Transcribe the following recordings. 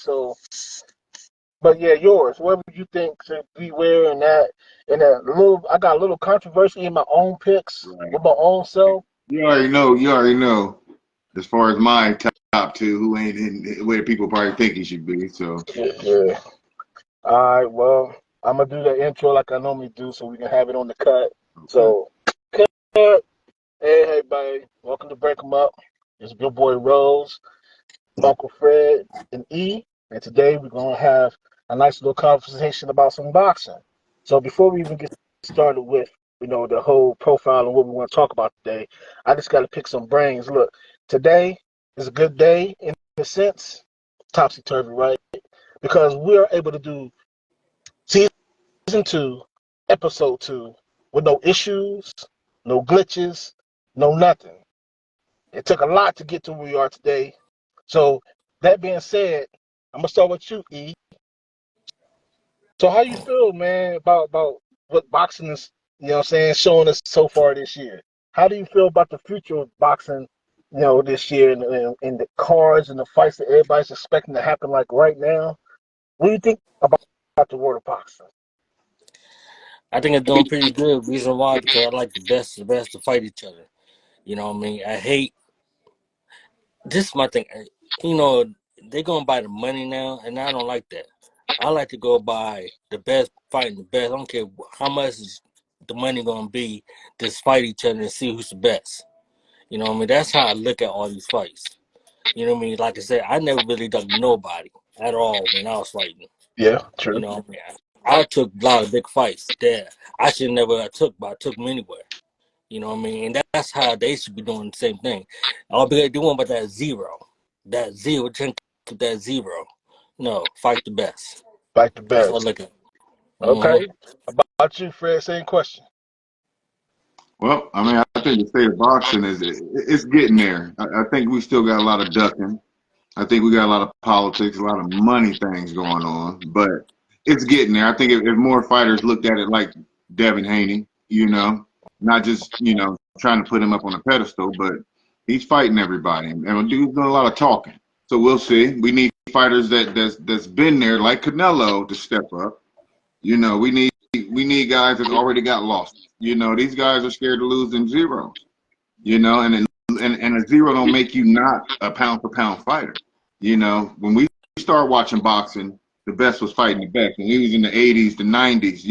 So, but yeah, yours. What would you think should be wearing that? And a little, I got a little controversy in my own picks Right. with my own self. You already know. You already know. As far as my top two, who ain't in where people probably think he should be. So Yeah, yeah. All right. Well, I'm gonna do the intro like I normally do, so we can have it on the cut. okay. So, cut. Hey, everybody. Welcome to Break 'em Up. It's your boy Rose, Uncle Fred, and E. And today we're gonna have a nice little conversation about some boxing. So before we even get started with the whole profile and what we want to talk about today, I just got to pick some brains. Look, today is a good day in a sense, topsy turvy, right? Because we're able to do season 2, episode 2, with no issues, no glitches, no nothing. It took a lot to get to where we are today. So that being said, I'm gonna start with you, E. So how you feel, man, about what boxing is, what I'm saying, showing us so far this year? How do you feel about the future of boxing, this year and the cards and the fights that everybody's expecting to happen like right now? What do you think about the world of boxing? I think it's doing pretty good. Reason why? Because I like the best to fight each other. You know what I mean? I hate this is my thing. You know, they going by the money now, and I don't like that. I like to go by the best fighting the best. I don't care how much is the money gonna be. Just fight each other and see who's the best. You know what I mean? That's how I look at all these fights. You know what I mean? Like I said, I never really dug nobody at all when I was fighting. Yeah, You true. know what I mean? I took a lot of big fights that I should never have took, but I took them anyway. You know what I mean? And that's how they should be doing the same thing. All they doing about that zero. That zero, trying to keep that zero. No, fight the best. Like the That's what I best. look at. Okay. About you, Fred, same question. Well, I mean, I think the state of boxing it's getting there. I think we still got a lot of ducking. I think we got a lot of politics, a lot of money things going on, but it's getting there. I think if more fighters looked at it like Devin Haney, not just trying to put him up on a pedestal, but he's fighting everybody, and the dude's doing a lot of talking. So we'll see. We need fighters that's been there like Canelo to step up. We need guys that's already got lost. These guys are scared to lose them zeros. And a zero don't make you not a pound for pound fighter. When we start watching boxing, the best was fighting the best. When we was in the 80s, the 90s,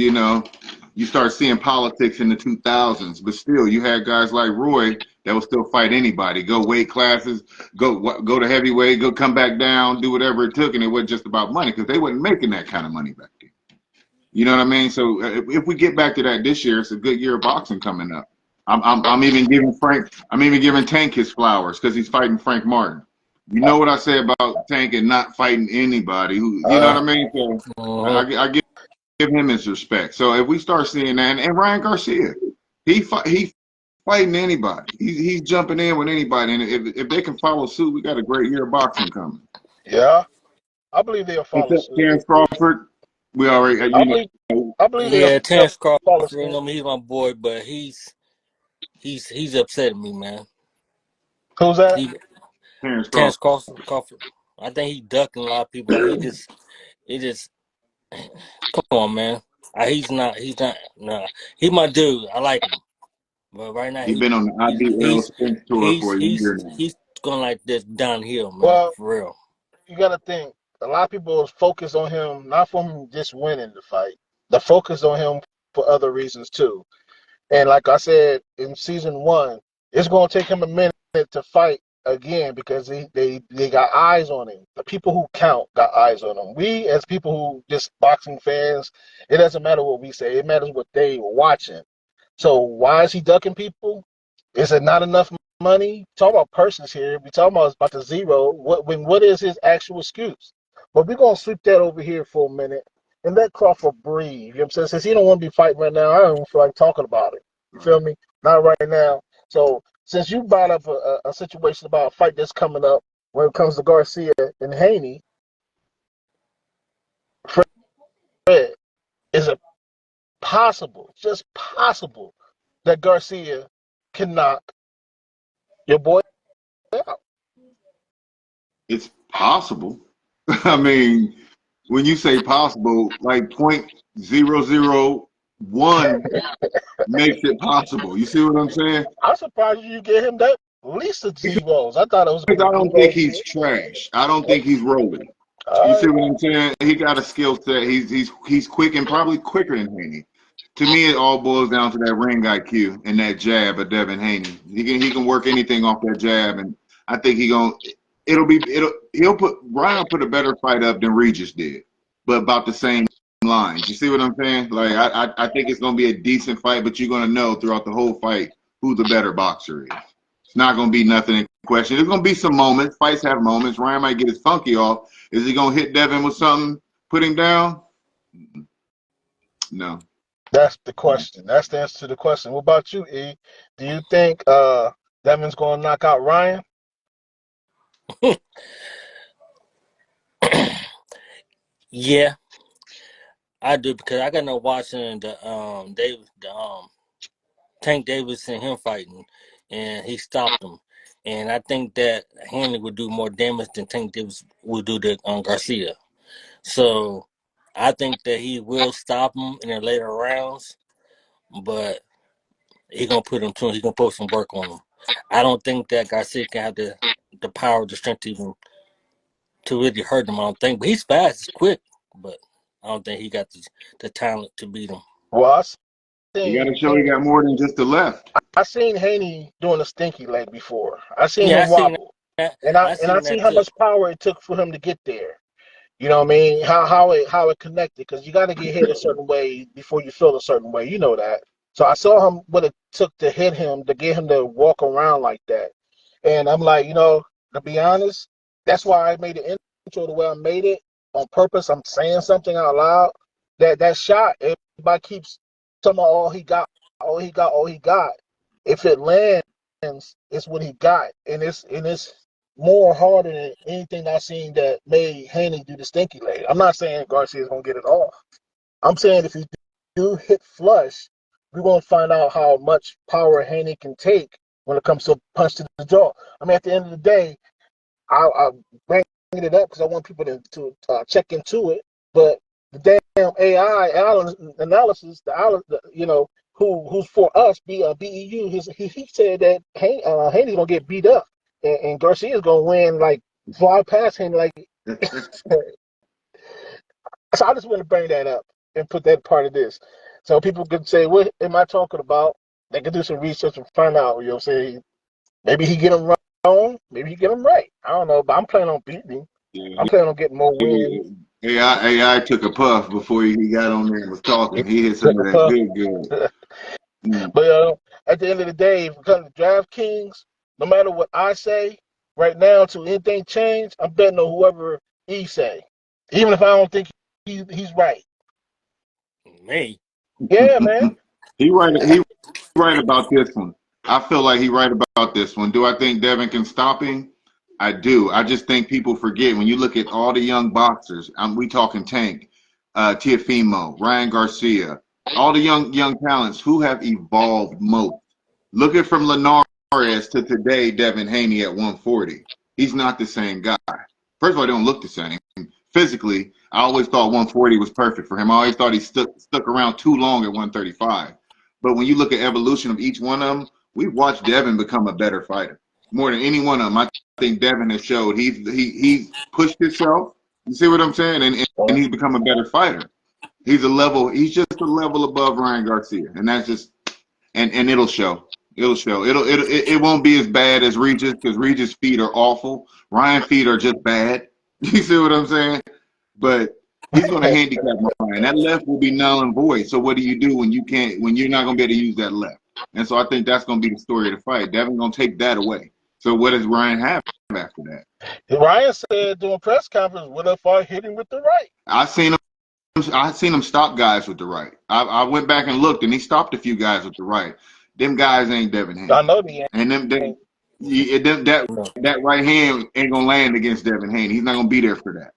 you start seeing politics in the 2000s, but still you had guys like Roy that would still fight anybody, go weight classes, go to heavyweight, go come back down, do whatever it took, and it wasn't just about money because they wasn't making that kind of money back then. You know what I mean? So if we get back to that this year, it's a good year of boxing coming up. I'm even giving Tank his flowers because he's fighting Frank Martin. You know what I say about Tank and not fighting anybody who, you know what I mean? So I give him his respect. So if we start seeing that, and Ryan Garcia, he fighting anybody. He's jumping in with anybody, and if they can follow suit, we got a great year of boxing coming. Yeah, I believe they'll follow Except suit. Terrence Crawford, we already, I believe Yeah, they'll Terrence Crawford, follow you suit. know me, he's my boy, but he's upsetting me, man. Who's that? He Terrence Terrence Crawford. Crawford. I think he ducking a lot of people. He just come on, man. He's not nah. He my dude. I like him. But right now He's been on the IBL he's Spence tour he's for a he's year now. he's going like this downhill, man, Well, for real. you got to think. A lot of people focus on him not from him just winning the fight. The focus on him for other reasons too. And like I said in season 1, it's going to take him a minute to fight again because they got eyes on him. The people who count got eyes on him. We as people who just boxing fans, it doesn't matter what we say. It matters what they were watching. So why is he ducking people? Is it not enough money? Talk about persons here. We talking about the zero. What is his actual excuse? But we're gonna sweep that over here for a minute and let Crawford breathe. You know what I'm saying? Since he don't want to be fighting right now, I don't even feel like talking about it. You feel me? Not right now. So since you brought up a situation about a fight that's coming up when it comes to Garcia and Haney, Fred, is it possible, just possible, that Garcia can knock your boy out? It's possible. I mean, when you say possible, like 0.001 makes it possible. You see what I'm saying? I'm surprised you get him that least of zeros. I thought it was Because gonna I be don't think zeros. he's trash. I don't think he's rolling. You All see right. what I'm saying? He got a skill set. He's quick and probably quicker than Haney. To me, it all boils down to that ring IQ and that jab of Devin Haney. He can work anything off that jab, and I think Ryan will put a better fight up than Regis did, but about the same lines. You see what I'm saying? Like I think it's gonna be a decent fight, but you're gonna know throughout the whole fight who the better boxer is. It's not gonna be nothing in question. There's gonna be some moments. Fights have moments. Ryan might get his funky off. Is he gonna hit Devin with something, put him down? No. That's the question. That's the answer to the question. What about you, E? Do you think Devin's gonna knock out Ryan? Yeah, I do because I got no watching Tank Davis and him fighting, and he stopped him. And I think that Hanley would do more damage than Tank Davis would do to Garcia. So I think that he will stop him in the later rounds, but he gonna put him to him. He gonna put some work on him. I don't think that Garcia can have the power, the strength to really hurt him. I don't think, but he's fast, he's quick, but I don't think he got the talent to beat him. Well, You got seen to show he got more than just the left. I seen Haney doing a stinky leg before. I seen Yeah, him wobble, that. and I I and I seen seen that how too. much power it took for him to get there. You know what I mean? How it connected because you got to get hit a certain way before you feel a certain way. You know that. So I saw him what it took to hit him to get him to walk around like that, and I'm like, to be honest, that's why I made the intro the way I made it on purpose. I'm saying something out loud. That shot, everybody keeps talking about all he got, all he got, all he got. If it lands, it's what he got, and it's more harder than anything I've seen that made Haney do the stinky leg. I'm not saying Garcia's gonna get it off. I'm saying if you do hit flush, we're gonna find out how much power Haney can take when it comes to a punch to the jaw. I mean, at the end of the day, I bring it up because I want people to check into it. But the damn AI analysis, who's for us, BEU, he said that Haney's gonna get beat up, and Garcia's gonna win, like fly past him, like. So I just want to bring that up and put that part of this, so people could say, "What am I talking about?" They could do some research and find out. Say maybe he get him wrong, maybe he get him right. I don't know, but I'm planning on beating him. Yeah, I'm planning on getting more wins. AI took a puff before he got on there and was talking. He hit some of that good. Mm. But at the end of the day, if it comes to DraftKings, no matter what I say right now, till anything change, I'm betting on whoever he say, even if I don't think he's right. Me. Yeah, man. He right about this one. I feel like he right about this one. Do I think Devin can stop him? I do. I just think people forget when you look at all the young boxers. We talking Tank, Tiafimo, Ryan Garcia, all the young talents who have evolved most. Look at from Linares to today, Devin Haney at 140. He's not the same guy. First of all, they don't look the same. Physically, I always thought 140 was perfect for him. I always thought he stuck around too long at 135. But when you look at evolution of each one of them, we've watched Devin become a better fighter. More than any one of them, I think Devin has showed he's pushed himself. You see what I'm saying? And he's become a better fighter. He's just a level above Ryan Garcia. And that's just and it'll show. It'll show. It won't be as bad as Regis because Regis' feet are awful. Ryan's feet are just bad. You see what I'm saying? But he's going to handicap Ryan. That left will be null and void. So what do you do when you're not going to be able to use that left? And so I think that's going to be the story of the fight. Devin's going to take that away. So what does Ryan have after that? Ryan said during press conference, "What if I hit him with the right?" I seen him stop guys with the right. I went back and looked, and he stopped a few guys with the right. Them guys ain't Devin I Haney, know the and that right hand ain't gonna land against Devin Haney. He's not gonna be there for that,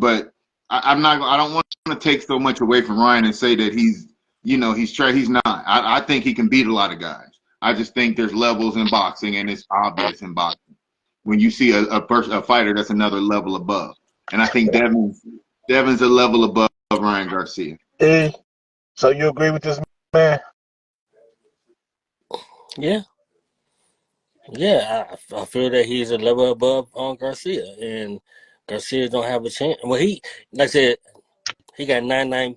But I'm not. I don't want to take so much away from Ryan and say that he's not. I think he can beat a lot of guys. I just think there's levels in boxing, and it's obvious in boxing when you see a fighter that's another level above. And I think Devin's a level above Ryan Garcia. E, so you agree with this man? Yeah. Yeah, I feel that he's a level above on Garcia, and Garcia don't have a chance. Well, like I said, he got 99%.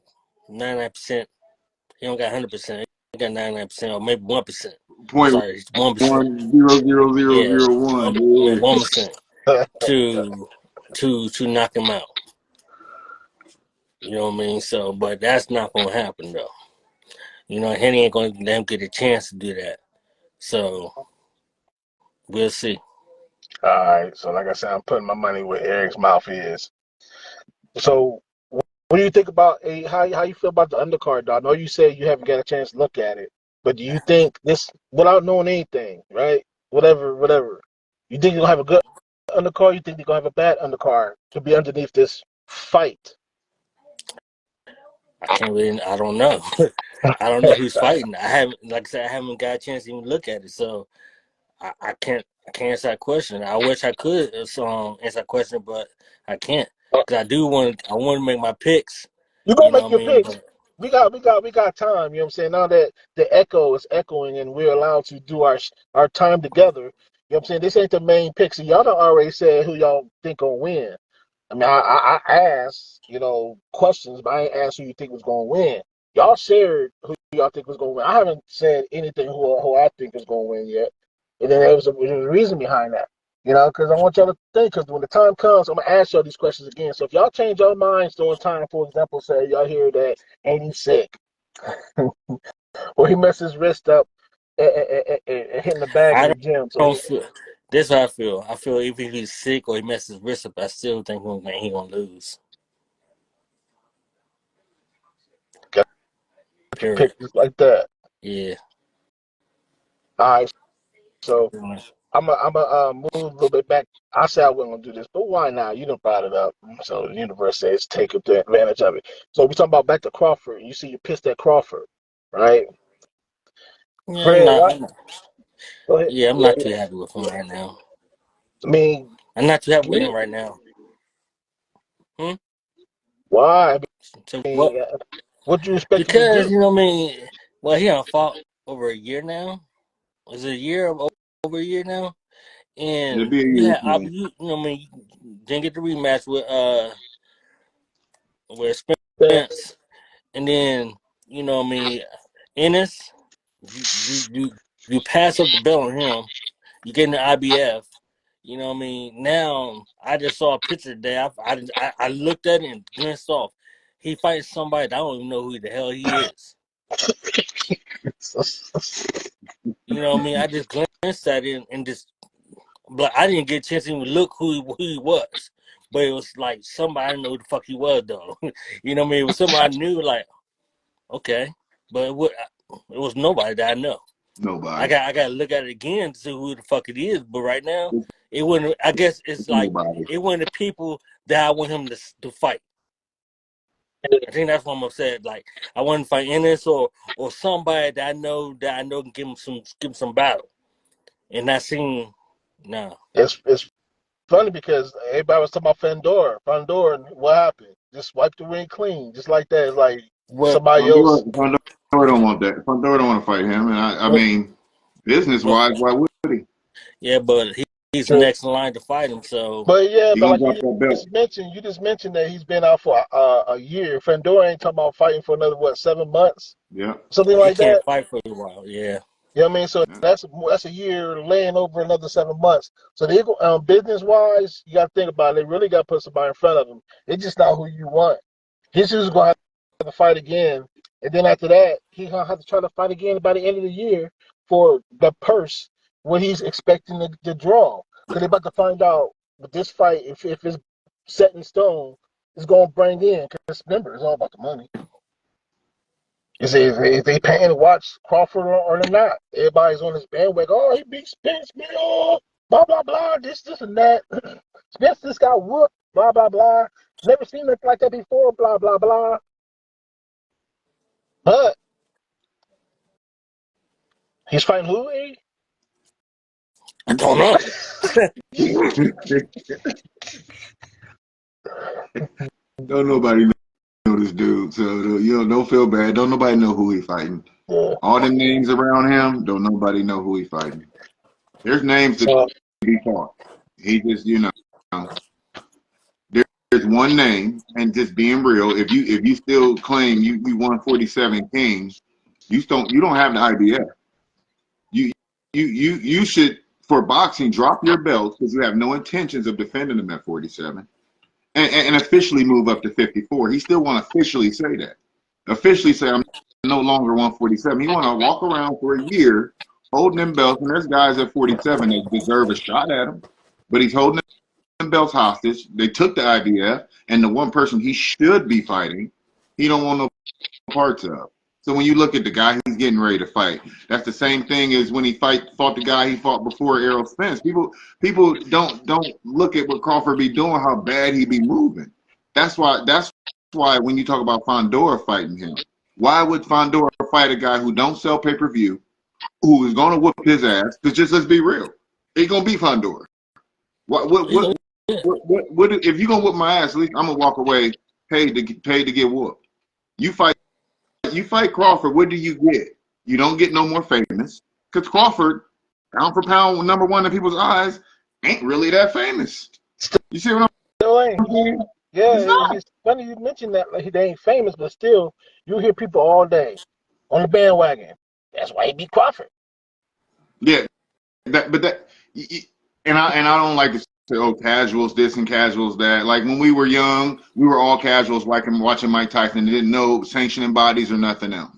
He don't got 100%. He got 99%, or maybe 1%. I'm Point sorry, 1%. 1,000,001. Yeah, Yeah. 1% to knock him out. You know what I mean? So, but that's not gonna happen though. You know, Henny ain't gonna let him get a chance to do that. So we'll see. All right. So like I said, I'm putting my money where Eric's mouth is. So what do you think about how you feel about the undercard, dog? I know you said you haven't got a chance to look at it, but do you think this, without knowing anything, right? Whatever. You think you're gonna have a good undercard? You think you're gonna have a bad undercard to be underneath this fight? I can't really. I don't know. I don't know who's fighting. I haven't, like I said, I haven't got a chance to even look at it. So I can't answer that question. I wish I could answer that question, but I can't because I want to make my picks. You're You gonna know make what I your mean? picks. But We got time. You know what I'm saying? Now that the echo is echoing and we're allowed to do our time together. You know what I'm saying? This ain't the main pick. So y'all done already said who y'all think gonna win. I mean, I asked, questions, but I ain't asked who you think was gonna win. Y'all shared who y'all think was gonna win. I haven't said anything who I think is gonna win yet. And then there was a reason behind that. Because I want y'all to think. Because when the time comes, I'm gonna ask y'all these questions again. So if y'all change your minds during time, for example, say y'all hear that ain't he sick, or he messed his wrist up and hitting the bag in I the gym. So don't feel. This is how I feel. I feel if he's sick or he messes his wrist up, I still think he gonna lose. got your Period. pick just like that. Yeah. All right. So I'm a move a little bit back. I said I wasn't gonna do this, but why not? You done brought it up, so the universe says take advantage of it. So we talking about back to Crawford. You see, you pissed at Crawford, right? Yeah, Fred, what? Go ahead. I'm not too happy with him right now. I mean, I'm not too happy with him right now. Hmm? why? I So what? mean, what you expect him to Because do? you know what I mean. Well, he on fought over a year now. Was it a year over a year now? It'll And be a you year had soon. you know what I mean. You didn't get the rematch with Yeah, Spence, and then you know what I mean. Ennis, you pass up the belt on him. You get in the IBF. You know what I mean. Now I just saw a picture today. I looked at it and glanced off. He fights somebody that I don't even know who the hell he is. You know what I mean? I just glanced at it and just, but I didn't get a chance to even look who he was. But it was like somebody I didn't know who the fuck he was though. You know what I mean? It was somebody I knew, like, okay, but it was nobody that I know. Nobody. I got to look at it again to see who the fuck it is. But right now, it wouldn't. I guess it's like Nobody. it wasn't the people that I want him to fight. I think that's what I'm upset. Like I want to fight Ennis or somebody that I know can give him some battle. And that scene, no. it's funny because everybody was talking about Fandor. Fandor, and what happened? Just wiped the ring clean, just like that. It's like What somebody else. Fandor don't want that. Fandor don't want to fight him. And I what mean, business what? wise, why would he? Yeah, but he's next in line to fight him. So But yeah, He but gonna like drop that belt. you just mentioned that he's been out for a year. Fandor ain't talking about fighting for another 7 months, Yeah. something he like can't that. fight for a while. Yeah. You know what I mean? So Yeah. that's a year laying over another 7 months. So they business wise, you got to think about it. They really got to put somebody in front of him. It's just not who you want. He's just gonna have to fight again, and then after that, he's gonna have to try to fight again by the end of the year for the purse when he's expecting the draw. Because they're about to find out with this fight if it's set in stone, it's gonna bring in. Because remember, it's all about the money. Is they paying to watch Crawford or not? Everybody's on this bandwagon. Oh, he beat Spence, man. Oh, blah blah blah. This and that. Spence just got whooped. Blah blah blah. Never seen nothing like that before. Blah blah blah. But he's fighting who? E? I don't know. Don't nobody know this dude, so don't feel bad. Don't nobody know who he fighting. Yeah. All them names around him, don't nobody know who he fighting. There's names to So be fought. He just, there's one name, and just being real. If you still claim you 147 king, you don't have the IBF. You should, for boxing, drop your belts because you have no intentions of defending them at 47, and officially move up to 54. He still want to officially say that. Officially say I'm no longer 147. He want to walk around for a year holding them belts, and there's guys at 47 that deserve a shot at him, but he's holding them belts hostage. They took the IBF, and the one person he should be fighting, he don't want no parts of. So when you look at the guy he's getting ready to fight, that's the same thing as when he fought the guy he fought before, Errol Spence. People don't look at what Crawford be doing, how bad he be moving. That's why when you talk about Fondora fighting him, why would Fondora fight a guy who don't sell pay-per-view, who is gonna whoop his ass? Because just let's be real, he's gonna beat Fondora. What if you gonna whoop my ass? At least I'm gonna walk away paid to get whooped. You fight Crawford, what do you get? You don't get no more famous. Because Crawford, pound for pound, number one in people's eyes, ain't really that famous. You see what still I'm ain't. saying? Yeah, It's not. it's funny you mentioned that. Like they ain't famous, but still, you hear people all day on the bandwagon. That's why he beat Crawford. Yeah, and I don't like to say, oh, casuals this and casuals that. Like when we were young, we were all casuals, like watching Mike Tyson, and didn't know sanctioning bodies or nothing else.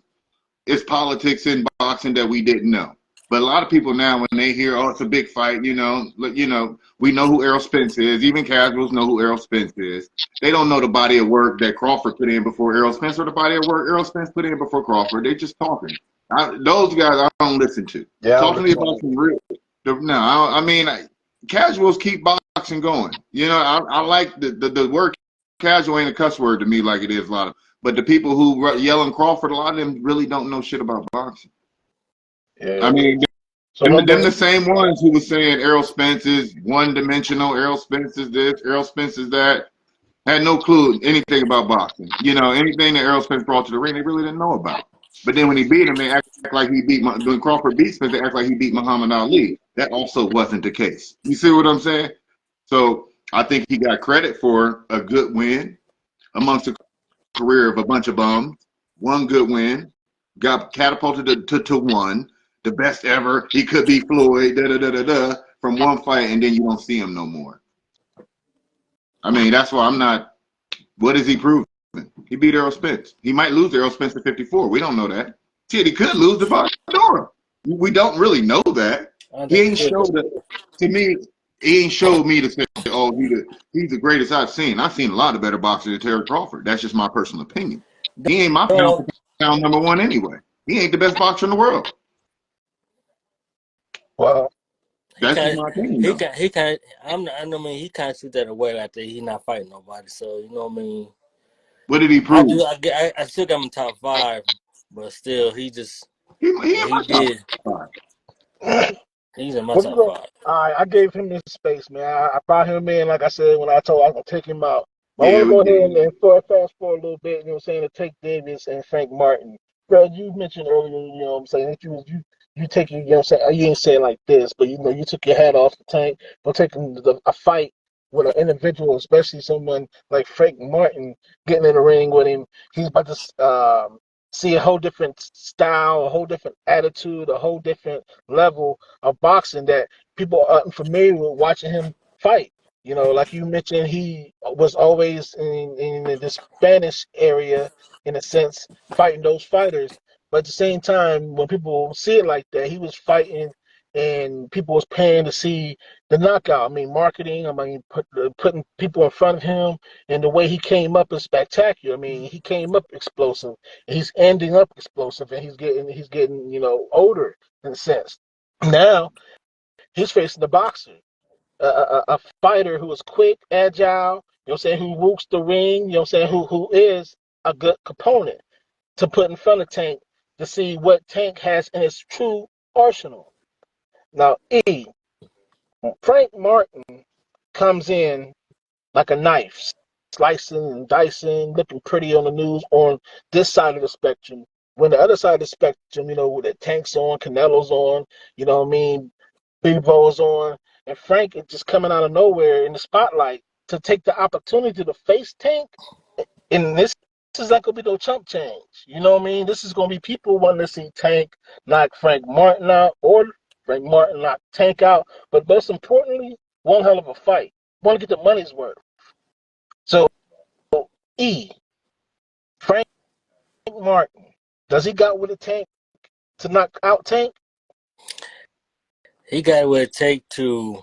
It's politics in boxing that we didn't know. But a lot of people now, when they hear, oh, it's a big fight, we know who Errol Spence is. Even casuals know who Errol Spence is. They don't know the body of work that Crawford put in before Errol Spence, or the body of work Errol Spence put in before Crawford. They're just talking. Those guys I don't listen to. Yeah, Talk to me about some real. No, I mean, casuals keep boxing going. I like the word casual ain't a cuss word to me like it is a lot of. But the people who yelling Crawford, a lot of them really don't know shit about boxing. yeah. I mean, So them remember, the same ones who was saying Errol Spence is one-dimensional, Errol Spence is this, Errol Spence is that, had no clue anything about boxing. Anything that Errol Spence brought to the ring, they really didn't know about. But then when he beat him, they act like he beat, when Crawford beat Spence, they act like he beat Muhammad Ali. That also wasn't the case. You see what I'm saying? So I think he got credit for a good win amongst a career of a bunch of bums. One good win, got catapulted to one, the best ever. He could be Floyd, from one fight, and then you don't see him no more. I mean, that's why I'm not. What is he proving? He beat Errol Spence. He might lose to Errol Spence at 54. We don't know that. Shit, he could lose to Fondora. We don't really know that. He ain't showed it to me. He ain't showed me to say, oh, he's the greatest I've seen. I've seen a lot of better boxers than Terry Crawford. That's just my personal opinion. He ain't my pound for pound number one anyway. He ain't the best boxer in the world. well, That's just my opinion, though. I mean, he can't shoot that away after he not fighting nobody. So you know what I mean. What did he I prove? do. I still got him in top 5, but still, he just He what in he my top did. five. He's in my what we top going? 5. I gave him this space, man. I brought him in, like I said when I told I was gonna take him out. But I want Yeah, to go ahead and fast forward a little bit. You know, what I'm saying to take Davis and Frank Martin. Bro, you mentioned earlier, you know, what I'm saying that you take your, you know, what I'm saying you ain't saying like this, but you know, you took your hat off the tank for taking a fight with an individual, especially someone like Frank Martin, getting in the ring with him. He's about to see a whole different style, a whole different attitude, a whole different level of boxing that people are unfamiliar with watching him fight. You know, like you mentioned, he was always in the Spanish area, in a sense, fighting those fighters. But at the same time, when people see it like that, he was fighting and people was paying to see the knockout. I mean, marketing, I mean, putting people in front of him, and the way he came up is spectacular. I mean, he came up explosive, and he's ending up explosive, and he's getting, you know, older in a sense. Now, he's facing the boxer, a fighter who is quick, agile, you know what I'm saying, who walks the ring, you know what I'm saying, who is a good component to put in front of Tank to see what Tank has in his true arsenal. Now, Frank Martin comes in like a knife. slicing and dicing, looking pretty on the news on this side of the spectrum. When the other side of the spectrum, with the Tank's on, Canelo's on, Bebo's on, and Frank is just coming out of nowhere in the spotlight to take the opportunity to face Tank. And this is not gonna be no chump change. You know what I mean? This is gonna be people wanting to see Tank knock Frank Martin out or Frank Martin knock Tank out. But most importantly, one hell of a fight. Want to get the money's worth. So Frank Martin, does he got what it take to knock out Tank? He got what it take to.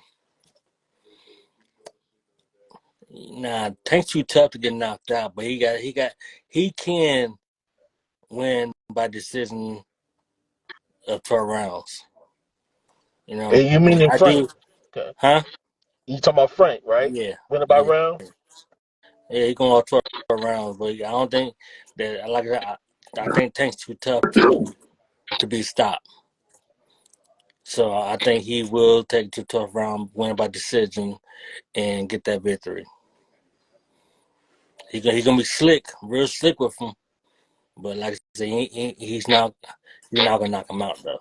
Nah, Tank's too tough to get knocked out, but he can win by decision of 12 rounds. And you mean in I Frank? do, Okay. huh? You talking about Frank, right? Yeah, Win by round? Yeah, he going all 12 rounds, but I don't think that. Like I think Tank's too tough to be stopped. So I think he will take the 12th round, win by decision, and get that victory. He's gonna be slick, real slick with him. But like I said, he's not gonna knock him out though.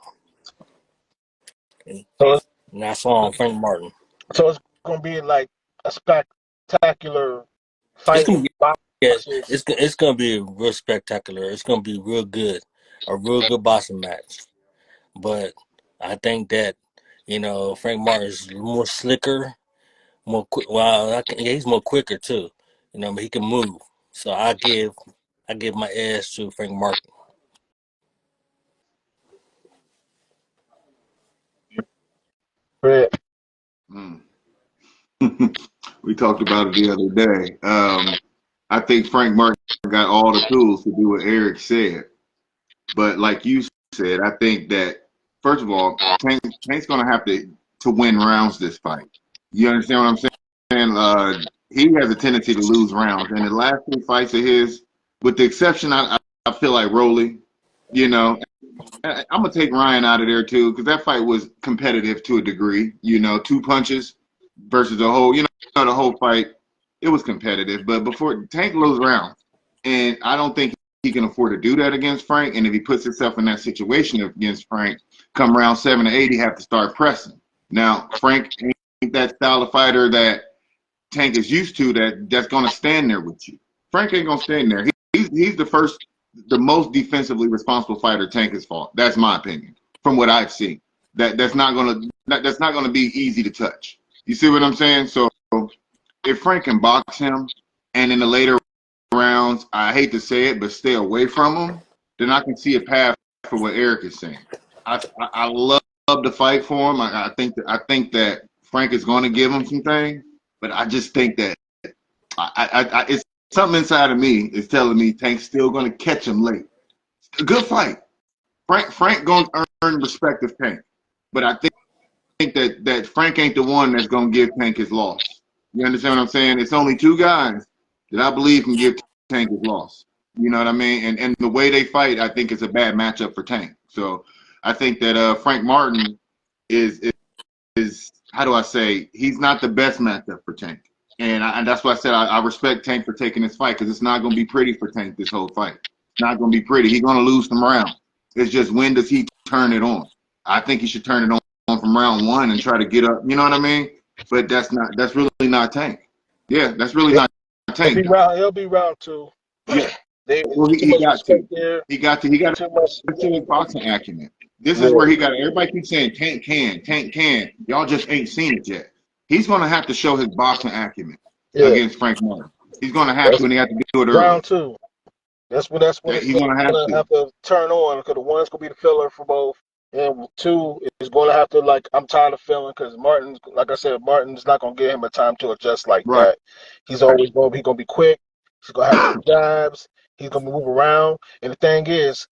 So And that's on Frank Martin. So it's gonna be like a spectacular It's fight gonna with be boxers. it's gonna be real spectacular. It's gonna be real good, a real good boxing match. But I think that Frank Martin is more slicker, more quick. Well, he's more quicker too. But he can move. So I give my edge to Frank Martin. Right. We talked about it the other day. I think Frank Martin got all the tools to do what Eric said. But like you said, I think that, first of all, Tank's going to have to win rounds this fight. You understand what I'm saying? He has a tendency to lose rounds. And the last two fights of his, with the exception, I feel like Rolly, I'm going to take Ryan out of there too, because that fight was competitive to a degree. 2 punches versus the whole fight, it was competitive. But before Tank loses rounds, and I don't think he can afford to do that against Frank. And if he puts himself in that situation against Frank, come round 7 or 8, he have to start pressing. Now, Frank ain't that style of fighter that Tank is used to that's going to stand there with you. Frank ain't going to stand there. He's the most defensively responsible fighter Tank has fought. That's my opinion, from what I've seen. That's not going to be easy to touch. You see what I'm saying? So if Frank can box him, and in the later rounds, I hate to say it, but stay away from him, then I can see a path for what Eric is saying. I love the fight for him. I think that Frank is going to give him some things, but I just think that it's something inside of me is telling me Tank's still going to catch him late. It's a good fight. Frank going to earn respect of Tank, but I think that Frank ain't the one that's going to give Tank his loss. You understand what I'm saying? It's only 2 guys that I believe can give Tank his loss. You know what I mean? And the way they fight, I think it's a bad matchup for Tank. So I think that Frank Martin is how do I say, he's not the best matchup for Tank. And that's why I said I respect Tank for taking this fight, because it's not going to be pretty for Tank this whole fight. It's not going to be pretty. He's going to lose some rounds. It's just, when does he turn it on? I think he should turn it on from round 1 and try to get up. You know what I mean? But that's really not Tank. Yeah, that's really not Tank. It'll be round 2. Yeah. Well, he got to. There. He got to his boxing acumen. This is where he got. Everybody keeps saying Tank can. Y'all just ain't seen it yet. He's gonna have to show his boxing acumen against Frank Martin. He's gonna have to, and he has to do it early. Round 2. That's when he's gonna have to turn on, because the 1's gonna be the filler for both, and 2 is going to have to, I'm tired of feeling, because Martin, like I said, Martin's not gonna give him a time to adjust like that. He's always gonna be quick. He's gonna have jabs. He's gonna move around, and the thing is,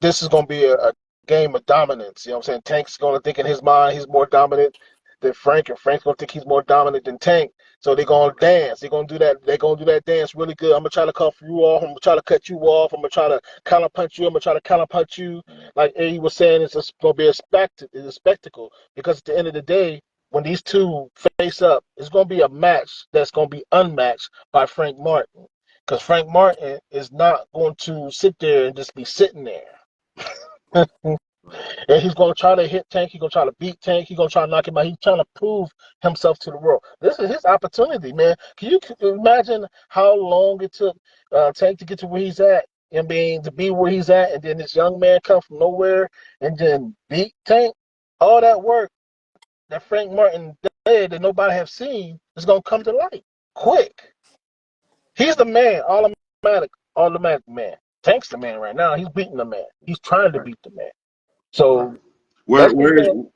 this is gonna be a game of dominance. You know what I'm saying? Tank's gonna think in his mind he's more dominant than Frank, and Frank's gonna think he's more dominant than Tank. So they're gonna dance. They're gonna do that dance really good. I'm gonna try to cuff you off. I'm gonna try to cut you off. I'm gonna try to counter punch you. I'm gonna try to counter punch you. Like Eddie was saying, it's gonna be a spectacle, because at the end of the day, when these two face up, it's going to be a match that's going to be unmatched by Frank Martin. Because Frank Martin is not going to sit there and just be sitting there. And he's going to try to hit Tank. He's going to try to beat Tank. He's going to try to knock him out. He's trying to prove himself to the world. This is his opportunity, man. Can you imagine how long it took Tank to get to where he's at? I mean, to be where he's at, and then this young man come from nowhere and then beat Tank. All that work that Frank Martin did that nobody have seen is going to come to light quick. He's the man, automatic man. Tank's the man right now. He's beating the man. He's trying to beat the man. So where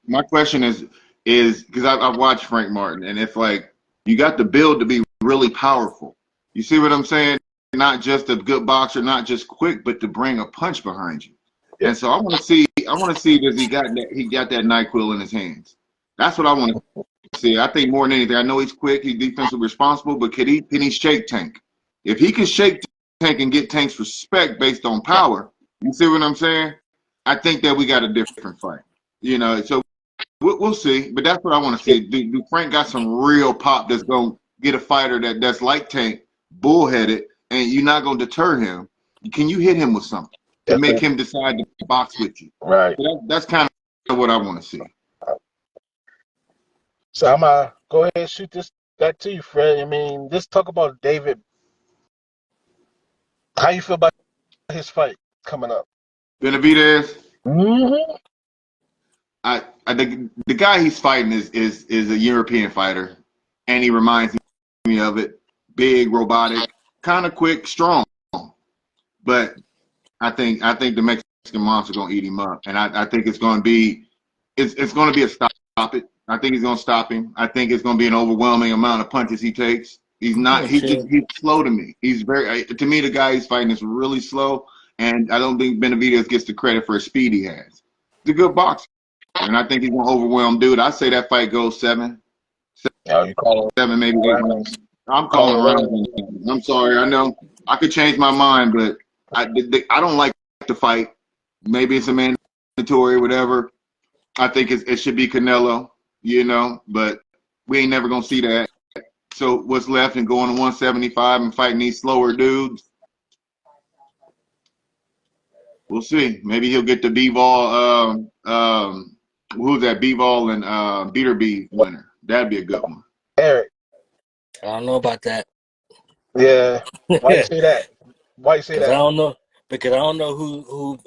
my question is because I've watched Frank Martin, and it's like you got the build to be really powerful. You see what I'm saying? Not just a good boxer, not just quick, but to bring a punch behind you. Yeah. And so I want to see does he got that NyQuil in his hands? That's what I want to see. I think more than anything, I know he's quick, he's defensively responsible, but can he shake Tank? If he can shake Tank and get Tank's respect based on power, you see what I'm saying? I think that we got a different fight. You know, so we'll see. But that's what I want to see. Do Frank got some real pop that's going to get a fighter that's like Tank, bullheaded, and you're not going to deter him? Can you hit him with something to make him decide to box with you? Right. So that's kind of what I want to see. So I'm going to go ahead and shoot this back to you, Fred. I mean, let's talk about David. How you feel about his fight coming up? Benavidez? Mm-hmm. The guy he's fighting is a European fighter, and he reminds me of it. Big, robotic, kind of quick, strong. But I think the Mexican monster gonna eat him up, and I think it's gonna be a stop it. I think he's gonna stop him. I think it's gonna be an overwhelming amount of punches he takes. He's slow to me. He's to me, the guy he's fighting is really slow, and I don't think Benavidez gets the credit for his speed he has. He's a good boxer. And I think he's gonna overwhelm dude. I say that fight goes 7, You call 7, maybe 8 rounds. I'm calling rounds. I'm sorry. I know I could change my mind, but I don't like the fight. Maybe it's a mandatory, whatever. I think it should be Canelo, you know, but we ain't never gonna see that. So what's left in going to 175 and fighting these slower dudes? We'll see. Maybe he'll get the B-Ball. Who's that? B-Ball and Beater winner. That'd be a good one. Eric. I don't know about that. Yeah. Why you say that? Why you say that? I don't know. Because I don't know who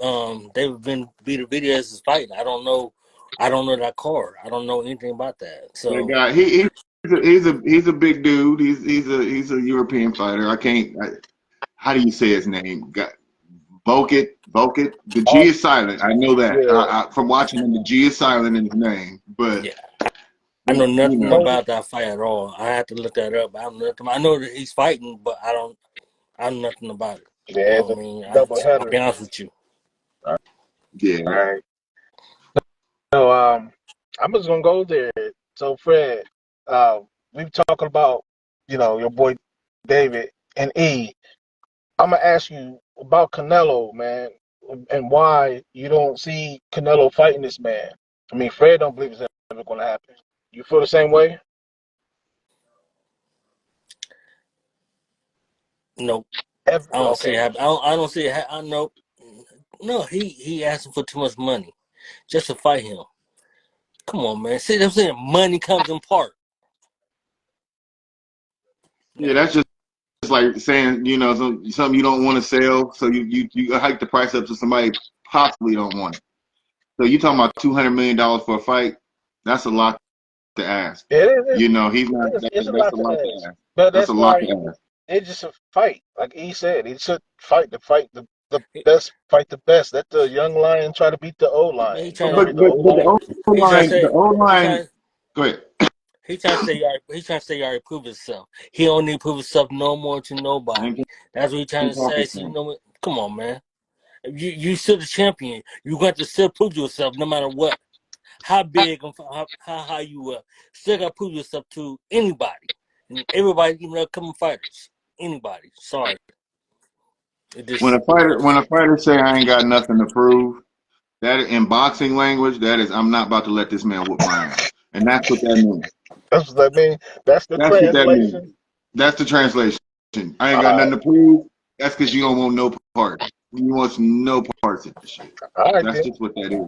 David Benavidez is fighting. I don't know that card. I don't know anything about that. So that guy, he's a big dude. He's a European fighter. How do you say his name? Volkit. The G is silent. I know that. Yeah. From watching him, the G is silent in his name. But yeah, I know nothing about that fight at all. I have to look that up. I know that he's fighting, but I know nothing about it. Yeah, I mean, doubleheader. I'll be honest with you. Yeah. All right. So I'm just gonna go there. So Fred, we've talking about your boy David and E. I'm gonna ask you about Canelo, man, and why you don't see Canelo fighting this man. I mean, Fred don't believe it's ever gonna happen. You feel the same way? Nope. I don't see it happen. I don't see it. No, he asking for too much money just to fight him. Come on, man. See, I'm saying money comes in part. Yeah, that's just like saying, something you don't want to sell, so you hike the price up to somebody possibly don't want it. So you talking about $200 million for a fight? That's a lot to ask. It is. He's not. That's a lot to ask. But that's a lot to ask. It's just a fight, like he said. He should fight the best. Fight the best. Let the young lion try to beat the old lion. But the old lion. Go ahead. He trying to say he already proved himself. He don't need to prove himself no more to nobody. That's what he's trying to say. So, come on, man. You still the champion. You got to still prove yourself no matter what. How big, how you still got to prove yourself to anybody. And everybody, even upcoming fighters. Anybody. Sorry. When a fighter say I ain't got nothing to prove, that in boxing language, that is I'm not about to let this man whoop my ass. And that's what that means. That's what that mean. That's the That's what that means. translation. That's the translation. I ain't All got nothing right, to prove. That's because you don't want no part. You want no parts of this shit. all right That's then. just what that is.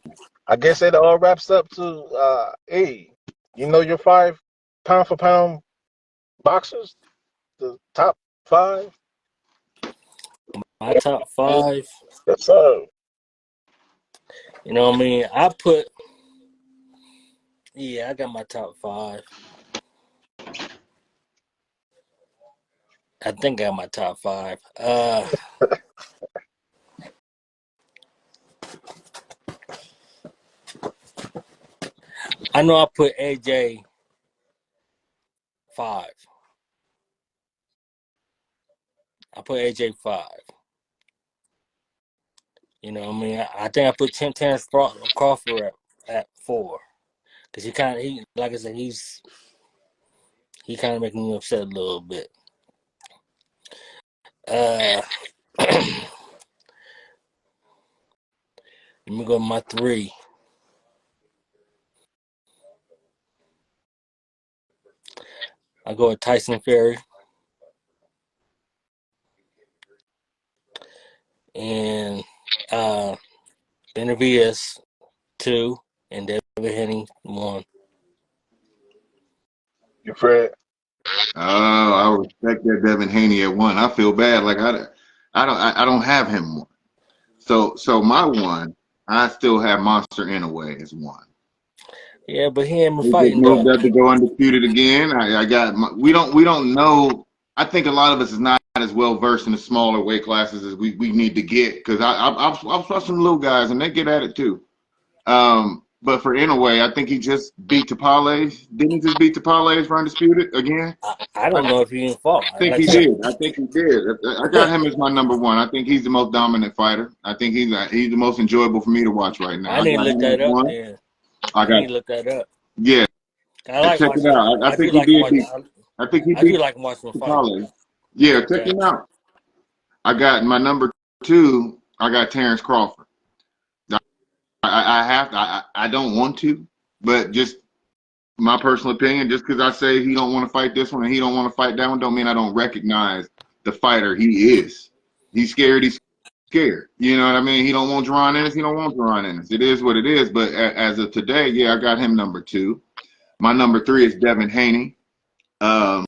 I guess it all wraps up to hey, you know your 5 pound for pound boxers, the top 5. My top 5. Yes, sir. You know what I mean? I got my top 5. I think I got my top 5. I know I put AJ 5. I put AJ 5. You know what I mean? I think I put Terrence Crawford at 4. Because he like I said, he kind of making me upset a little bit. Let me go to my 3. I go with Tyson Fury. And Benavidez 2. And David Henning 1. You Fred. Oh, I respect that Devin Haney at 1. I feel bad. Like I don't have him 1. So my 1, I still have Monster Inouye as 1. Yeah, but he ain't been He just fighting moved though. up to go undisputed again. We don't know. I think a lot of us is not as well versed in the smaller weight classes as we need to get, because I've watched some little guys and they get at it too. But for Inouye, I think he just beat Tapales. Didn't he just beat Tapales for undisputed again? I don't know if he even fought. I think Like I he said, did. I think he did. I got him as my number 1. I think he's the most dominant fighter. I think he's the most enjoyable for me to watch right now. I I need to got look him as that up 1. then. I I got need to look that up. yeah. I like Check it watching. out. I I do think he like did watching. beat. I think he I do beat like watching them fight. Tapales. Yeah, check Okay. him out. I got my number 2. I got Terrence Crawford. I don't want to, but just my personal opinion. Just because I say he don't want to fight this one and he don't want to fight that one, don't mean I don't recognize the fighter he is. He's scared. He's scared. You know what I mean? He don't want Jerron Ennis. He don't want Jerron Ennis. It is what it is. But as of today, yeah, I got him number 2. My number 3 is Devin Haney. I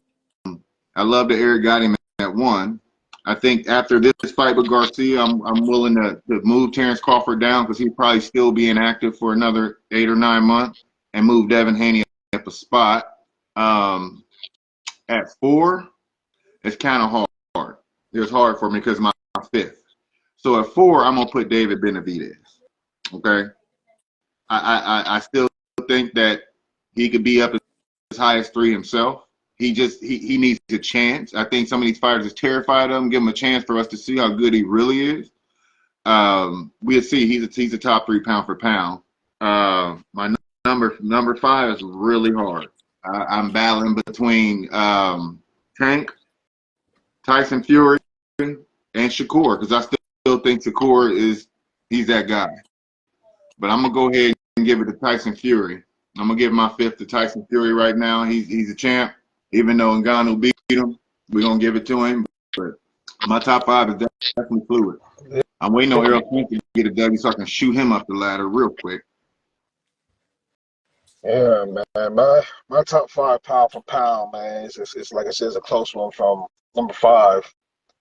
love that Eric got him at 1. I think after this fight with Garcia, I'm willing to move Terrence Crawford down because he'll probably still be inactive for another 8 or 9 months, and move Devin Haney up a spot. At 4, it's kind of hard. It's hard for me because my 5th. So at 4, I'm gonna put David Benavidez. Okay, I still think that he could be up as high as 3 himself. He needs a chance. I think some of these fighters is terrified of him. Give him a chance for us to see how good he really is. We'll see. He's a top 3 pound for pound. My number 5 is really hard. I'm battling between Tank, Tyson Fury, and Shakur, because I still think Shakur he's that guy. But I'm gonna go ahead and give it to Tyson Fury. I'm gonna give my 5th to Tyson Fury right now. He's a champ. Even though Ngannou beat him, we're going to give it to him. But my top 5 is definitely fluid. I'm waiting on Errol Spence to get a W so I can shoot him up the ladder real quick. Yeah, man. My top 5 pound for pound, man. It's like I said, it's a close one from number 5.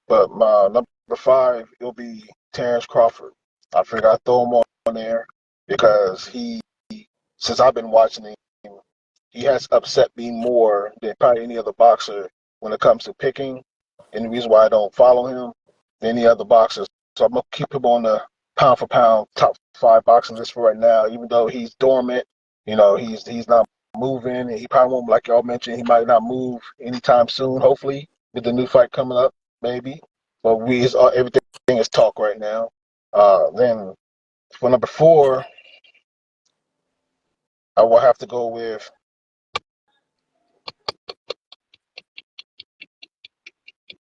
But my number 5, it'll be Terrence Crawford. I figured I'd throw him on there because since I've been watching him, he has upset me more than probably any other boxer when it comes to picking. And the reason why I don't follow him than any other boxers. So I'm gonna keep him on the pound for pound top 5 boxing list for right now, even though he's dormant. You know, he's not moving, and he probably won't, like y'all mentioned, he might not move anytime soon. Hopefully, with the new fight coming up, maybe. But everything is talk right now. Then for number 4, I will have to go with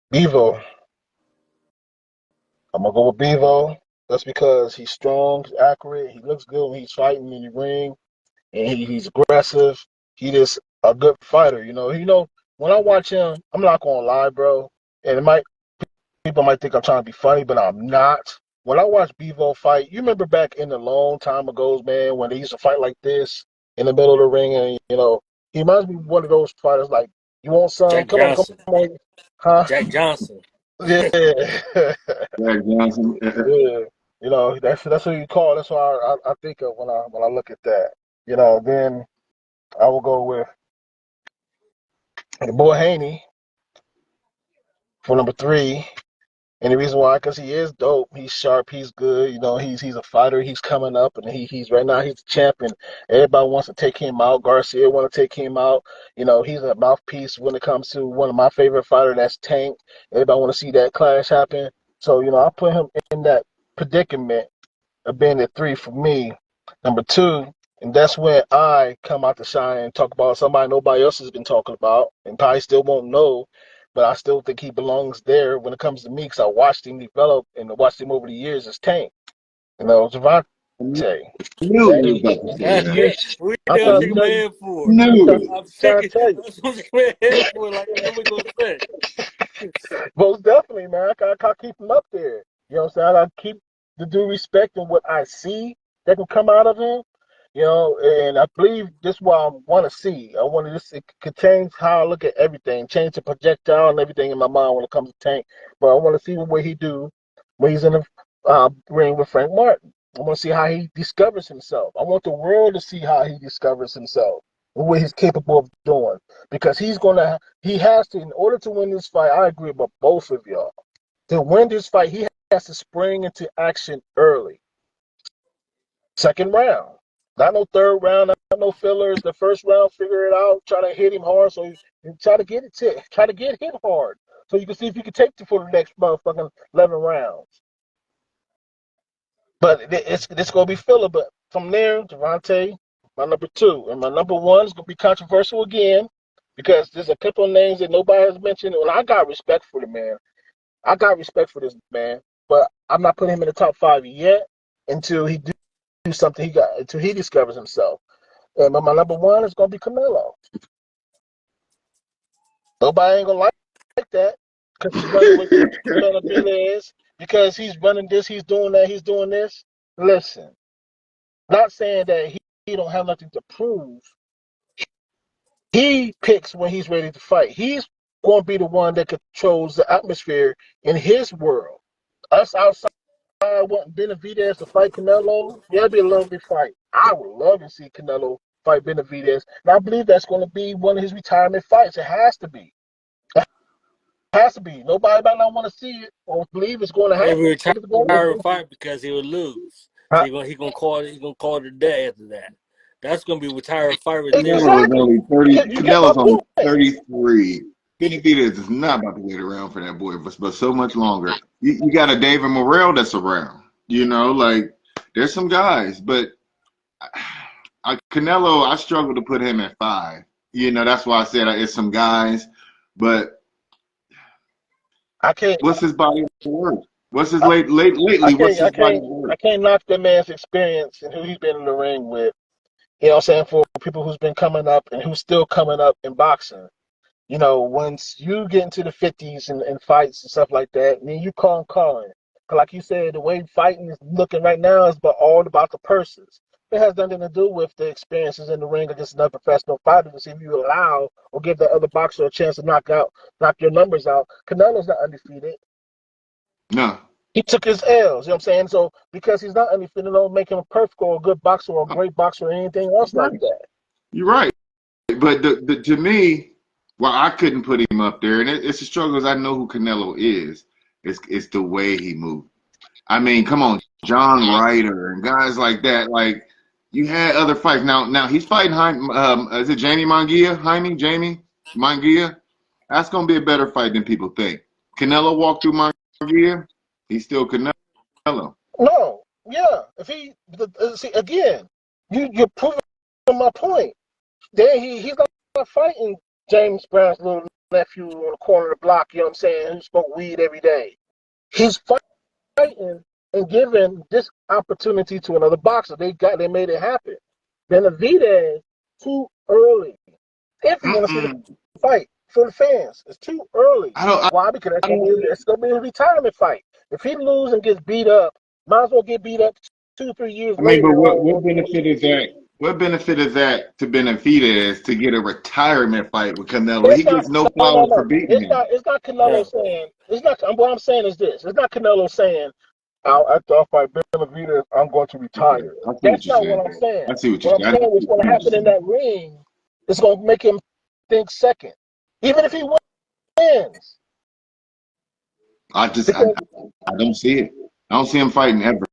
Bevo. I'm gonna go with Bevo. That's because he's strong, he's accurate, he looks good when he's fighting in the ring, and he's aggressive. He just a good fighter. When I watch him, I'm not gonna lie, bro. And people might think I'm trying to be funny, but I'm not. When I watch Bevo fight, you remember back in the long time ago, man, when they used to fight like this in the middle of the ring, and he reminds me of one of those fighters like, you want some? Jack Come on, Johnson. on, huh? Jack Johnson. Yeah, Jack Johnson. yeah. That's what you call. That's what I think of when I look at that. Then I will go with the boy Haney for number 3. And the reason why, because he is dope. He's sharp. He's good. He's a fighter. He's coming up, and he's right now he's the champion. Everybody wants to take him out. Garcia want to take him out. He's a mouthpiece when it comes to one of my favorite fighters. That's Tank. Everybody want to see that clash happen. So I put him in that predicament of being at 3 for me. Number 2, and that's when I come out to shine and talk about somebody nobody else has been talking about, and probably still won't know. But I still think he belongs there when it comes to me because I watched him develop and watched him over the years as Tank. Javante. I knew Yeah, you was about to say That's that. yeah. it. We I'm there trying to shaking tell my you. head for it. Knew I'm it. I'm trying to shaking. tell you. I'm supposed to shake my head for it. Like I know what we're gonna say. Most definitely, man. I keep him up there. You know what I'm saying? I keep the due respect in what I see that can come out of him. And I believe this is what I want to see. I want to it could change how I look at everything, change the projectile and everything in my mind when it comes to Tank. But I want to see what he do when he's in the ring with Frank Martin. I want to see how he discovers himself. I want the world to see how he discovers himself and what he's capable of doing. Because he has to, in order to win this fight, I agree with both of y'all. To win this fight, he has to spring into action early. Second round. Not no third round, not no fillers. The first round, figure it out. Try to hit him hard, so you try to get hit hard, so you can see if you can take it for the next motherfucking 11 rounds. But it's gonna be filler. But from there, Javante, my number 2, and my number 1 is gonna be controversial again because there's a couple of names that nobody has mentioned. And I got respect for the man. I got respect for this man, but I'm not putting him in the top 5 yet until he do something until he discovers himself. And my number 1 is gonna be Canelo. Nobody ain't gonna like that because he's running with Benavidez, because he's running this, he's doing that, he's doing this. Listen, not saying that he don't have nothing to prove. He picks when he's ready to fight. He's going to be the one that controls the atmosphere in his world. Us outside wanting Benavidez to fight Canelo, yeah, it'd be a lovely fight. I would love to see Canelo fight Benavidez, and I believe that's going to be one of his retirement fights. It has to be. It has to be. Nobody might not want to see it or believe it's going to He happen. retired the fight because he would lose. So he gonna call it a day after that. That's gonna be retired fight right there. Canelo is only 30. You get my Canelo's only point. 33. Benavidez is not about to wait around for that boy but so much longer. You got a David Morrell that's around. Like there's some guys, but Canelo, I struggle to put him at 5. That's why I said it's some guys, but I can't. what's his body of work? What's his lately? What's his body of work? I can't knock that man's experience and who he's been in the ring with. You know what I'm saying? For people who's been coming up and who's still coming up in boxing. Once you get into the 50s and fights and stuff like that, then you call calling. Like you said, the way fighting is looking right now is all about the purses. It has nothing to do with the experiences in the ring against another professional fighter to see if you allow or give the other boxer a chance to knock your numbers out. Canelo's not undefeated. No. He took his L's, you know what I'm saying? So because he's not undefeated, don't make him a perfect or a good boxer or a great boxer or anything else like that. You're right. But to me, well, I couldn't put him up there, and it's a struggle because I know who Canelo is. It's the way he moves. I mean, come on, John Ryder and guys like that. Like you had other fights. Now he's fighting. Is it Jamie Munguia? Jamie Munguia. That's gonna be a better fight than people think. Canelo walked through Munguia. He's still Canelo. No, yeah. If he see again, you're proving my point. Then he's not fighting James Brown's little nephew on the corner of the block. You know what I'm saying? Who smoked weed every day. He's fighting and giving this opportunity to another boxer. They made it happen. Benavidez, who early. If you want to see the fight for the fans, it's too early. Why? Because it's gonna be a retirement fight. If he loses and gets beat up, might as well get beat up 2-3 years I mean, but later. what benefit is that? What benefit is that to Benavidez to get a retirement fight with Canelo? It's He not. gets no No. flowers for beating him. It's not Yeah. Canelo saying. It's not. What I'm saying is this. It's not Canelo saying, after I fight Benavidez, I'm going to Okay, retire. I see what That's you're not saying. what I'm saying. I see what you're What I'm saying. I saying is see going to what you're happen in saying. that ring. It's going to make him think second, even if he wins. I just Because I don't see it. I don't see him fighting ever,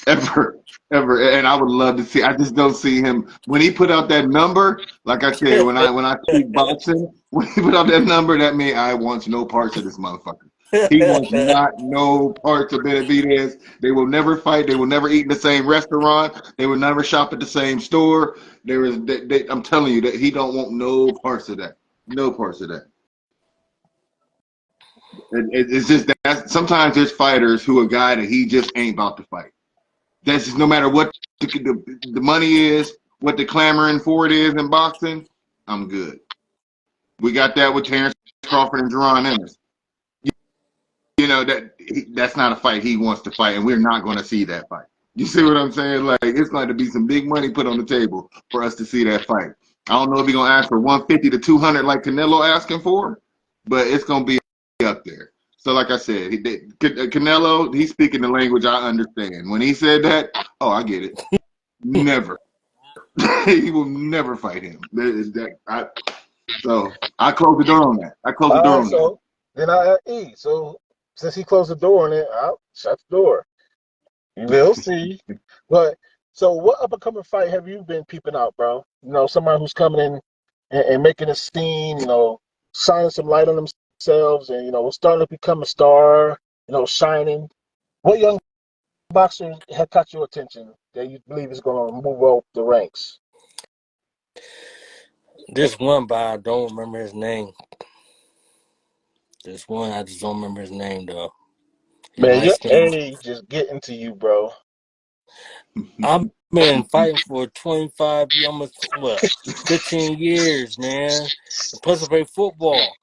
ever, ever. And I would love to see. I just don't see him when he put out that number. Like I said, when I speak boxing, when he put out that number, that means I want no parts of this motherfucker. He wants not no parts of Benavidez. They will never fight. They will never eat in the same restaurant. They will never shop at the same store. I'm telling you that he don't want no parts of that. No parts of that. It's just that sometimes there's fighters who a guy that he just ain't about to fight. That's just no matter what the money is, what the clamoring for it is in boxing. I'm good. We got that with Terrence Crawford and Jerron Ennis. You know that's not a fight he wants to fight, and we're not going to see that fight. You see what I'm saying? Like it's going to be some big money put on the table for us to see that fight. I don't know if he's going to ask for 150 to 200 like Canelo asking for, but it's going to be up there. So like I said, Canelo, he's speaking the language I understand. When he said that, oh, I get it. Never. He will never fight him. So I close the door on that. I close the all door right, on that. so then I eat. So since he closed the door on it, I'll shut the door. We'll see. But so, what up and coming fight have you been peeping out, bro? You know, somebody who's coming in and making a scene. You know, shining some light on themselves, and starting to become a star. Shining. What young boxer had caught your attention that you believe is going to move up the ranks? This one, but I don't remember his name. This one, I just don't remember his name though. He Man, light your skinned. age is getting to you, bro. I've been fighting for 25, almost what, 15 years, man. And plus, I play football.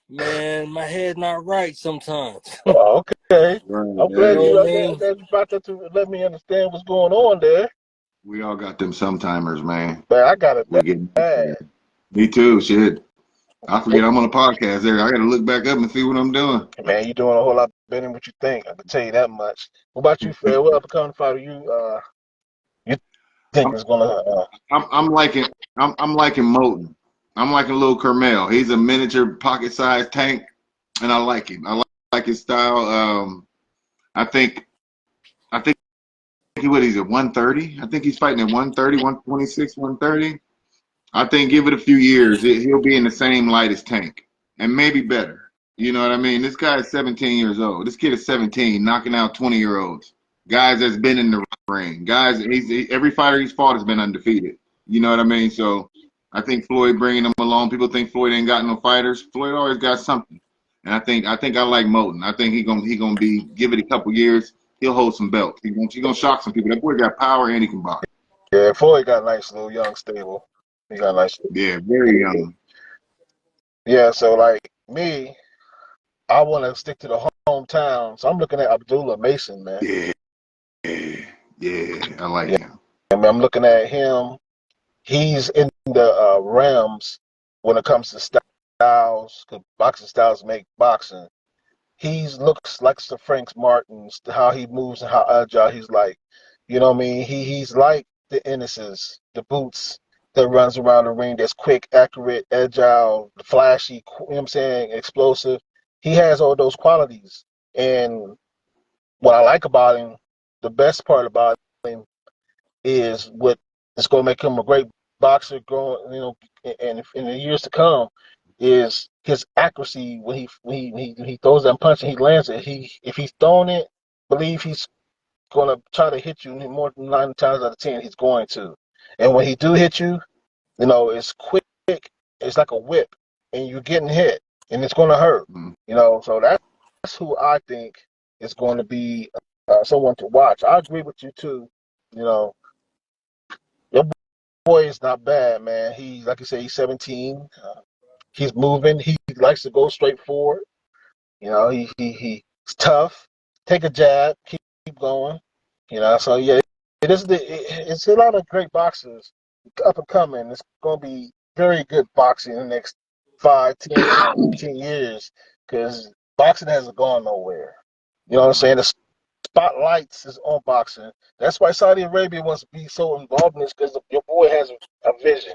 Man, my head not right sometimes. Oh, okay. Right. I'm You glad know Hey, what you I mean? brought that to let me understand what's going on there. we all got them sometimers, man. But I got it We're getting bad. there. Me too. Shit. I forget I'm on a podcast there. I got to look back up and see what I'm doing. Man, you're doing a whole lot better than what you think. I can tell you that much. What about you, Fred? What up and coming fighter you think I'm, is gonna I'm liking I'm liking Moten. I'm liking Lil Carmel. He's a miniature pocket-sized tank, and I like him. I like his style. I think I think he's at 130. I think he's fighting at 130, 126, 130. I think give it a few years, he'll be in the same light as Tank, and maybe better. You know what I mean? This guy is 17 years old. This kid is 17, knocking out 20-year-olds, guys that's been in the ring. Guys, every fighter he's fought has been undefeated. You know what I mean? So I think Floyd bringing him along. People think Floyd ain't got no fighters. Floyd always got something, and I think I like Moten. I think he gonna be give it a couple years. He'll hold some belts. He gonna shock some people. That boy got power and he can box. yeah, Floyd got a nice little young stable. He got a nice Yeah, very young. yeah, so like me, I wanna stick to the hometown. So I'm looking at Abdullah Mason, man. Yeah. Yeah, yeah, I like Yeah, him. I mean, I'm looking at him. He's in the realms when it comes to styles, 'cause boxing styles make boxing. He looks like the Frank Martins, how he moves and how agile he's like. You know what I mean? He's like the Ennises, the Boots that runs around the ring that's quick, accurate, agile, flashy, you know what I'm saying, explosive. He has all those qualities. And what I like about him, the best part about him is what is going to make him a great boxer growing, and in the years to come is his accuracy when he throws that punch and he lands it. If he's throwing it, believe he's going to try to hit you more than 9 times out of 10. He's going to, and when he do hit you, it's quick. It's like a whip, and you're getting hit, and it's going to hurt. Mhm. So that's who I think is going to be someone to watch. I agree with you too. You know, boy is not bad, man. He, like you say, he's 17. He's moving. He likes to go straight forward. You know, he's tough. Take a jab. Keep going. You know, so yeah, it's a lot of great boxers up and coming. It's going to be very good boxing in the next 5, 10, 15 years because boxing hasn't gone nowhere. You know what I'm saying? The spotlights is on boxing. That's why Saudi Arabia wants to be so involved in this because your boy has a vision.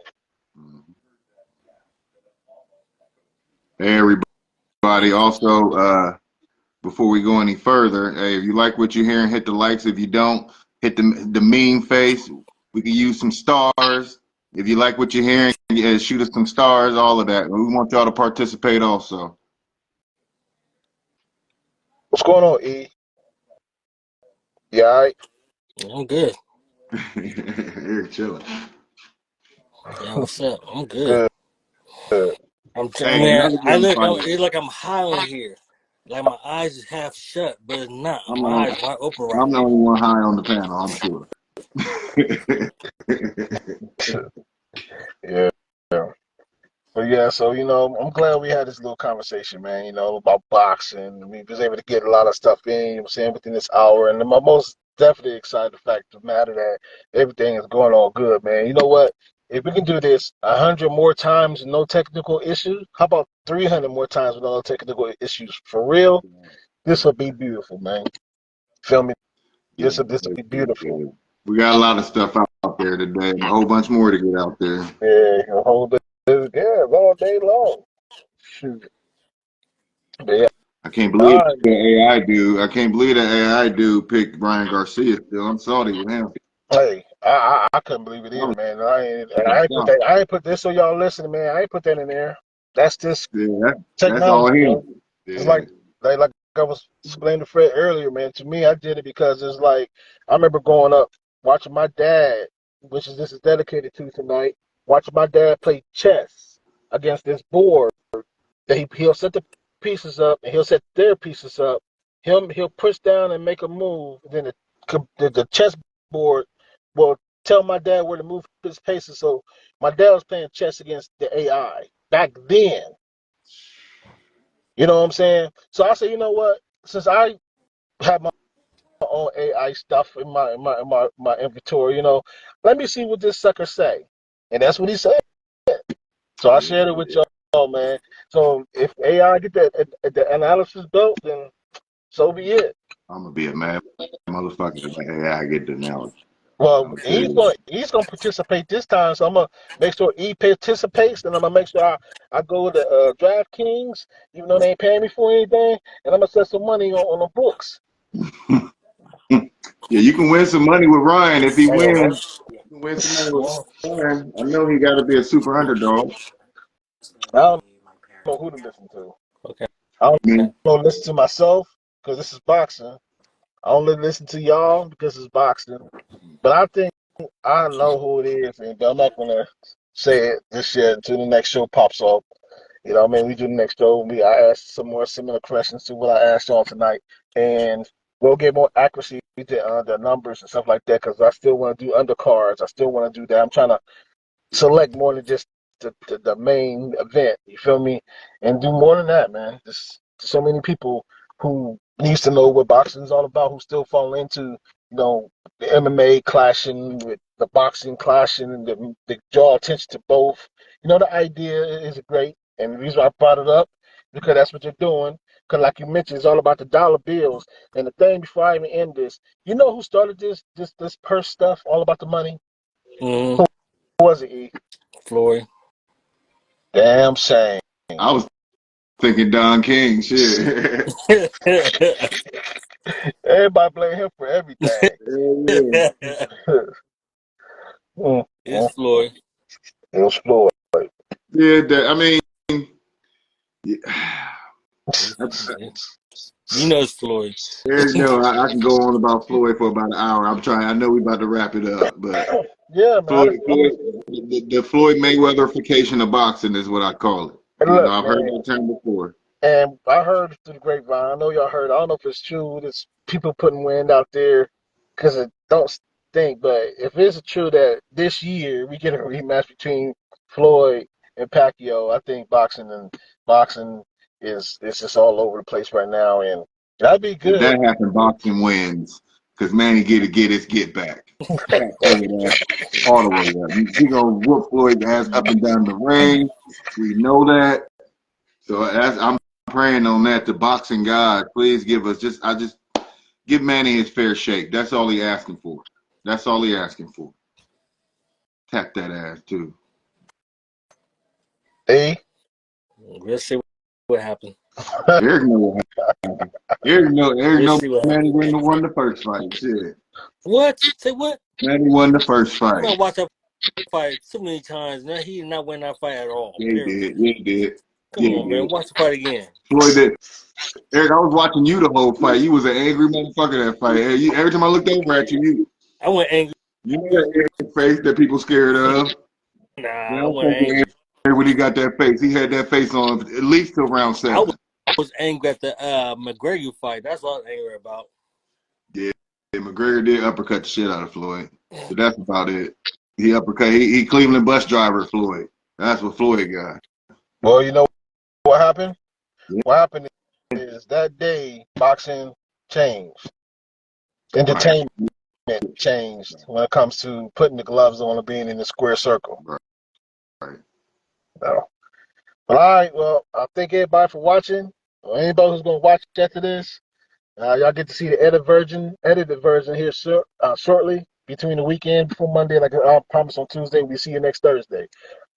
Hey, everybody. Also, before we go any further, hey, if you like what you're hearing, hit the likes. If you don't, hit the meme face. We can use some stars. If you like what you're hearing, yeah, shoot us some stars, all of that. We want y'all to participate also. What's going on, E? Yeah, all right? I'm good. Eric chilling. Yeah, what's up? I'm good. Good, good. I Hey, mean, another I gun look. fight. It's like I'm high on here. Like my eyes is half shut, but it's not. I'm My eyes wide open right I'm the now. only one high on the panel, I'm sure. Yeah. But yeah, so I'm glad we had this little conversation, man. About boxing. We was able to get a lot of stuff in. You know what I'm saying, within this hour, and I'm most definitely excited the fact of the matter that everything is going all good, man. You know what? If we can do this 100 more times with no technical issues, how about 300 more times with no technical issues? For real, this will be beautiful, man. Feel me? Yeah, This will be beautiful. yeah. We got a lot of stuff out there today, and a whole bunch more to get out there. Yeah, a whole day, yeah, all day long. Shoot. But yeah, I can't all believe right, the man. AI dude. I can't believe the AI dude picked Ryan Garcia still. I'm salty with him. Hey, I couldn't believe it I either, was man. I ain't put shocked. that. I ain't put this so y'all listening, man. I ain't put that in there. That's just Yeah, that's all technology, him. yo. It's Yeah. like I was explaining to Fred earlier, man. To me, I did it because it's like I remember growing up watching my dad, which is this is dedicated to tonight, watching my dad play chess against this board. That he'll set the pieces up and he'll set their pieces up. He'll push down and make a move. Then the chessboard will tell my dad where to move his pieces. So my dad was playing chess against the AI back then. You know what I'm saying? So I said, you know what? Since I have my own AI stuff in my inventory, let me see what this sucker say. And that's what he said. So I shared it with y'all, man. So if AI get the analysis built, then so be it. I'm gonna be a mad motherfucker if the AI get the knowledge. Well, I'm he's serious. going he's gonna participate this time, so I'm gonna make sure he participates, and I'm gonna make sure I go to DraftKings, even though they ain't paying me for anything, and I'm gonna set some money on the books. Yeah, you can win some money with Ryan if he I don't know. wins. You can win some money with Ryan. I know he got to be a super underdog. I don't know who to listen to. Okay. I don't I mean, know listen to myself because this is boxing. I only listen to y'all because it's boxing. But I think I know who it is, and I'm not gonna say it this year until the next show pops up. You know what I mean? We do the next show. I ask some more similar questions to what I asked y'all tonight, and we'll get more accuracy to the numbers and stuff like that. Because I still want to do undercards. I still want to do that. I'm trying to select more than just the main event. You feel me? And do more than that, man. There's so many people who needs to know what boxing is all about, who still fall into the MMA clashing with the boxing clashing, and the draw attention to both. The idea is great, and the reason I brought it up because that's what you're doing. Because, like you mentioned, it's all about the dollar bills. And the thing before I even end this, you know who started this purse stuff, all about the money? Mm-hmm. Who was it, E? Floyd. Damn shame. I was thinking Don King. Shit. Everybody blame him for everything. Hell yeah. It's Floyd. It was Floyd. Yeah, I mean, yeah, You know it's Floyd. I can go on about Floyd for about an hour. I'm trying. I know we about to wrap it up, but Yeah, man. The Floyd Mayweatherification of boxing is what I call it. And You know, look, I've heard man. that term before. And I heard through the grapevine. I know y'all heard. I don't know if it's true. There's people putting wind out there because it don't. think, but if it's true that this year we get a rematch between Floyd and Pacquiao, I think boxing is just all over the place right now, and that'd be If good. that happened, boxing wins. Because Manny get his get back. Floyd ass all the way up. He gonna whoop Floyd's ass up and down the ring. We know that. So I'm praying on that. The boxing God, please give us just give Manny his fair shake. That's all he asking for. That's all he asking for. Tap that ass too. Hey, We'll see what happens. Eric know what happened. Eric know Manny wouldn't have won the first fight. Shit. What? Say what? Manny won the first fight. I watched that fight so many times. Now he did not win that fight at all. Yeah, he did. Come on, man. Watch the fight again. Floyd did. Eric, I was watching you the whole fight. You was an angry motherfucker that fight. Every time I looked over at you, I went angry. you know that Eric face that people scared of. Nah, I I went angry. When he got that face, he had that face on at least till round 7. I was angry at the McGregor fight. That's what I was angry about. Yeah, McGregor did uppercut the shit out of Floyd. But that's about it. He uppercut. He Cleveland bus driver Floyd. That's what Floyd got. well, you know what happened? Yeah. What happened is that day boxing changed, entertainment changed when it comes to putting the gloves on and being in the square circle. Right. So, all right, well, I thank everybody for watching. Or anybody who's going to watch after this, y'all get to see the edited version here shortly between the weekend before Monday. Like I promised on Tuesday, we see you next Thursday.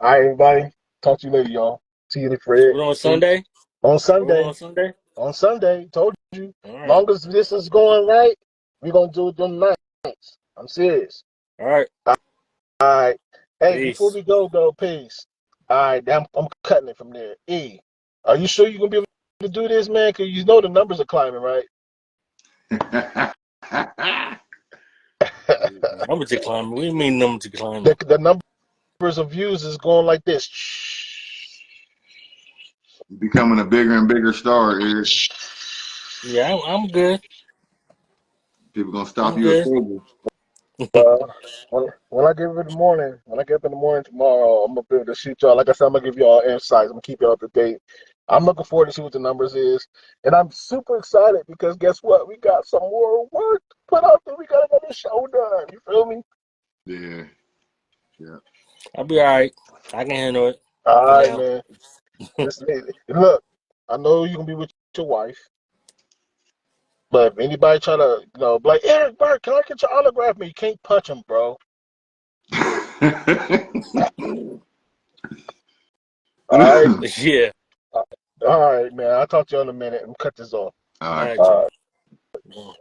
All right, everybody. Talk to you later, y'all. See you, Fred. We're on Sunday? On Sunday. On Sunday? On Sunday. Told you. Right. Long as this is going right, we're going to do it them nights. I'm serious. All right. All right. Hey, Peace. before we go, peace. All right, I'm cutting it from there. E, are you sure you're going to be able to do this, man? Because you know the numbers are climbing, right? Numbers are climbing. What do you mean numbers are climbing? The numbers of views is going like this. Becoming a bigger and bigger star, Eric. Yeah, I'm good. People gonna stop you at table. When I get up in the morning, tomorrow, I'm gonna be able to shoot y'all. Like I said, I'm gonna give y'all insights. I'm gonna keep y'all up to date. I'm looking forward to see what the numbers is, and I'm super excited because guess what? We got some more work to put out there. We got another show done. You feel me? Yeah. I'll be all right. I can handle it. All right, man. Look, I know you can be with your wife, but if anybody try to, be like, Eric Burke, can I get your autograph? Man, you can't punch him, bro. All right. Yeah. All right, man. I'll talk to you in a minute and cut this off. All right. All right.